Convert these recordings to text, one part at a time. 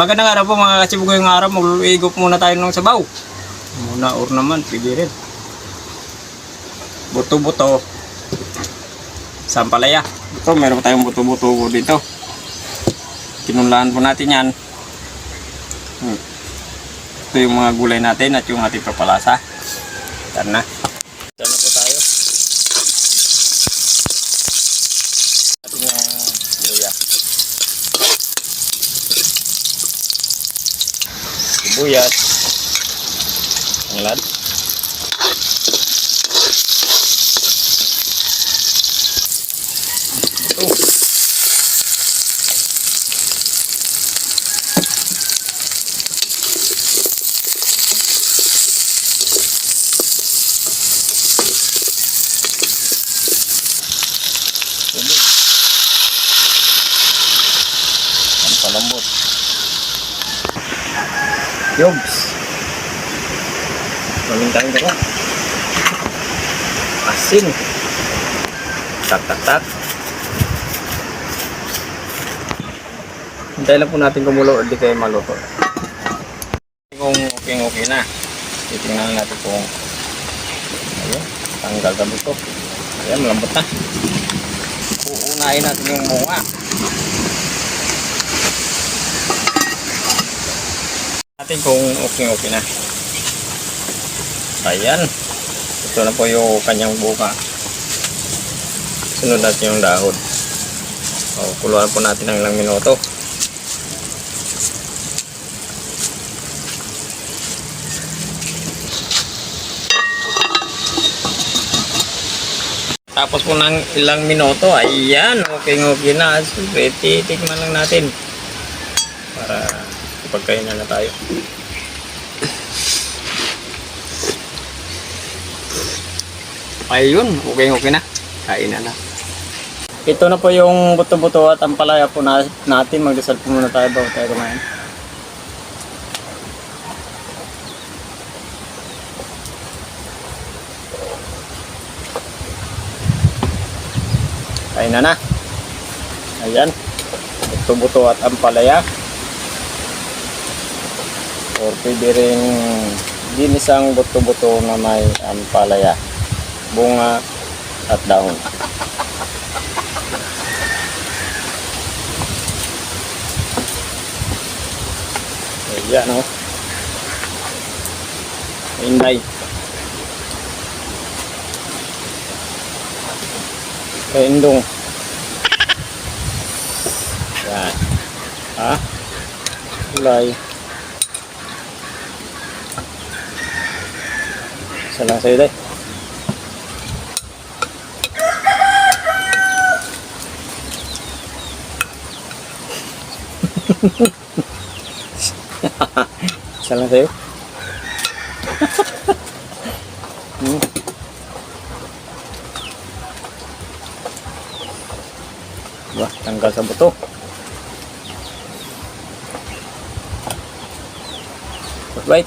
Magandang araw po mga katsibugo, yung araw. Mag-iigop muna tayo ng sabaw. Muna or naman, pwede rin. Buto-buto. Sampalaya. Ito, meron tayong buto-buto dito. Kinunlaan po natin yan. Ito yung mga gulay natin at yung ating papalasa. Tara na. Tara na po tayo. Ating luya. Sibuyas. Tanglad. Palambot. Yobs. Mamintang ko. Asin. Tak. Hintayin lang po natin kumulo o di kayo maluto. Kung okay na. Titingnan natin kung ayun, tanggal ka buto. Ayan, malambot na. Uunahin natin yung bunga. Natin kung okay na. Ayan. Ito na po yung kanyang buka. Sunod natin yung dahon. Kuluan po natin ng ilang minuto. Tapos po ng ilang minuto, ayan, okay na. Siyempre, titikman lang natin para pagkainan na tayo. Ayun, okay na. Kain na. Ito na po yung buto-buto at ampalaya po natin. Magdasal po muna tayo bago tayo kumain. Kain na. Ayan, buto-buto at ampalaya. O pwede rin ginisang buto-buto na may ampalaya, bunga at dahon. Ayan o. Inday. Kaindong. Ayan. Gulay. Isa lang sa'yo day. Isa lang sa'yo. Wah, tanggal sa buto. Right.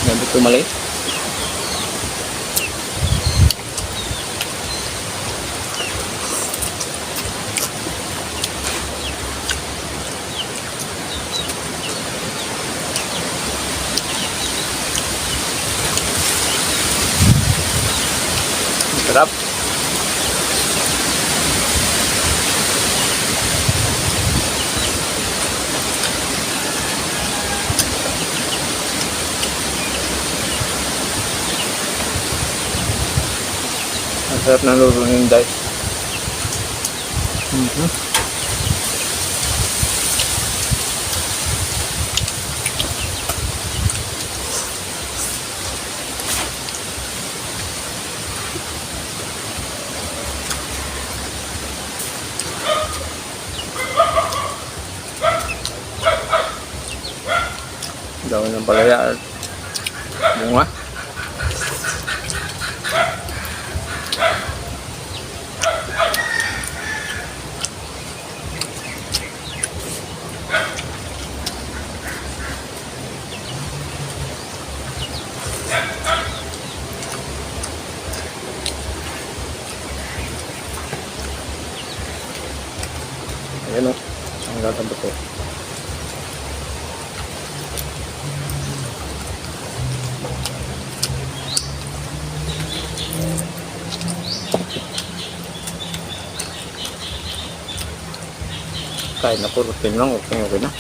Nandito tumalik. Sarap. Ang sarap ng luto ng Inday. Daon ng palaya at bunga. Ayan o. Ang lalabot ko. Kahit na puro tim lang, okay na.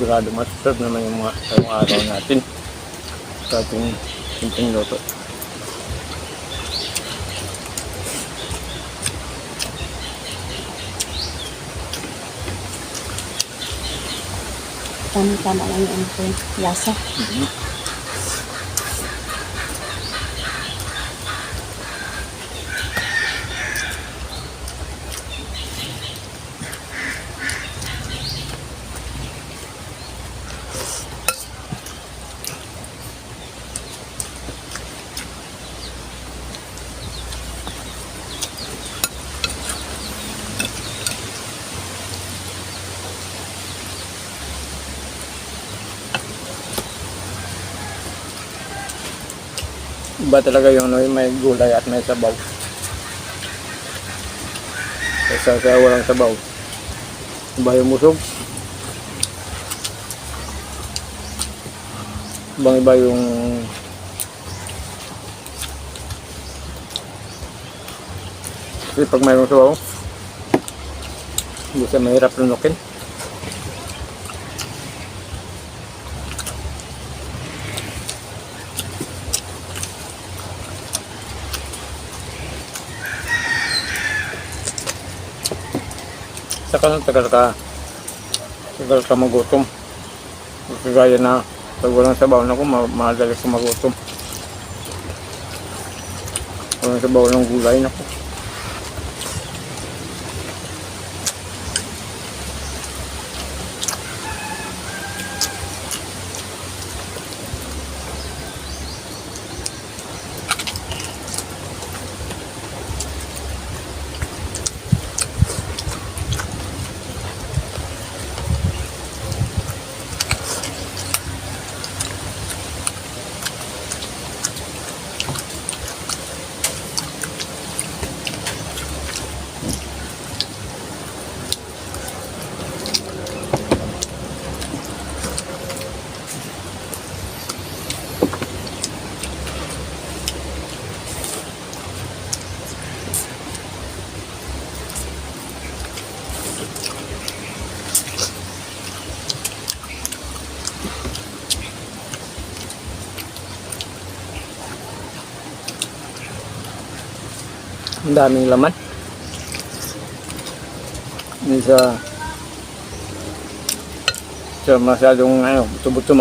Sigurado masasarap naman yung araw natin sa ating simpleng luto. Tama-tama lang yung lasa. Iba talaga yung may gulay at may sabaw. Kaysa sa walang sabaw. Iba yung busog. Iba yung kasi pag mayroong sabaw, hindi siya mahirap lunukin. Saka nang tagal ka magutom. Kagaya na pag walang sabaw na ko, madali ko magutom. Walang sabaw ng gulay na ko. Ang daming laman. Hindi sa masyadong buto-buto,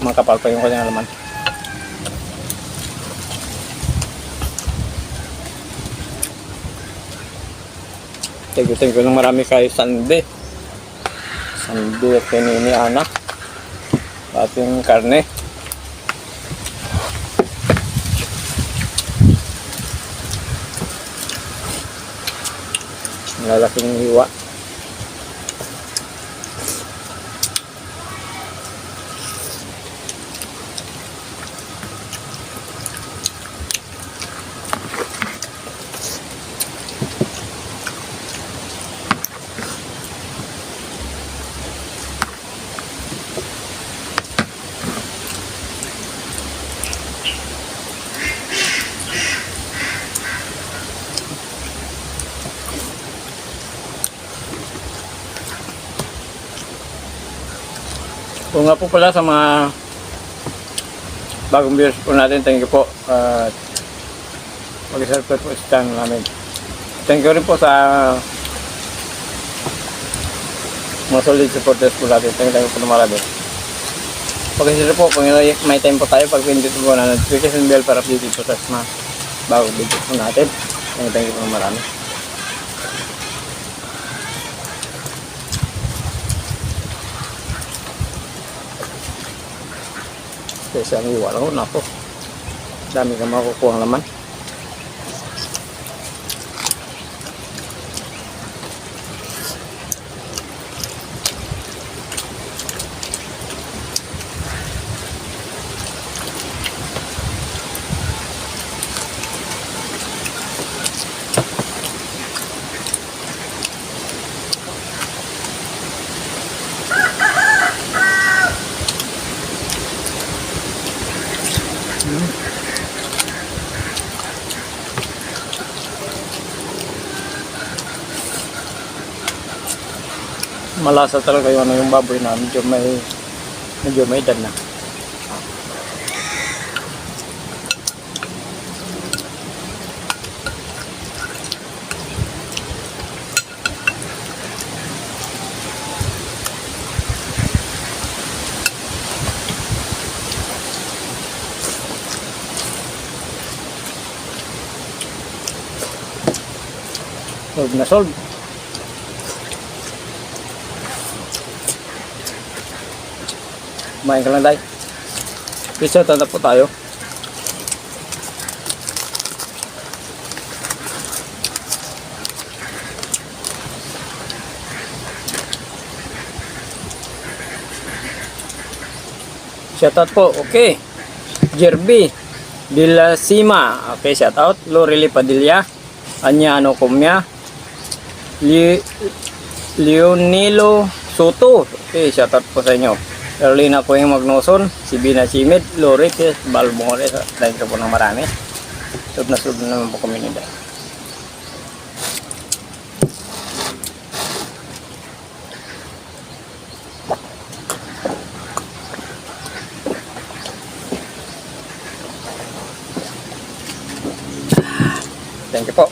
makapal pa yung kanyang laman. Thank you ng marami kay Sandy at kay Nini Ana ating karne. Lalaking hiwa. Kung nga po pala sa mga bagong viewers po natin, thank you po. Mag-subscribe po sa channel namin. Thank you rin po sa mga solid supporters po natin. Thank you po na marami. Pag-consider po, kung may time po tayo, pag-pindot po na notification bell para update po sa mga bagong video po natin. Thank you po na marami. Kasi ang iwan ako, nako, dami ka makukuha ang laman. malasa talaga yung, yung baboy na medyo may edad na. Solve na solve. Kumain ka lang, Day. Pizza, tanda po tayo. Shoutout po, okay. Jerby de la Sima, okay, shoutout. Lorely Padilla, Anyano Comia, Leonilo Soto, okay, shoutout po sa inyo. Erlina po yung Magnoson, si Bina Chimid, Lori, Balbongore, dahil ka po ng marami. Sub na naman po kami nila. Thank you po.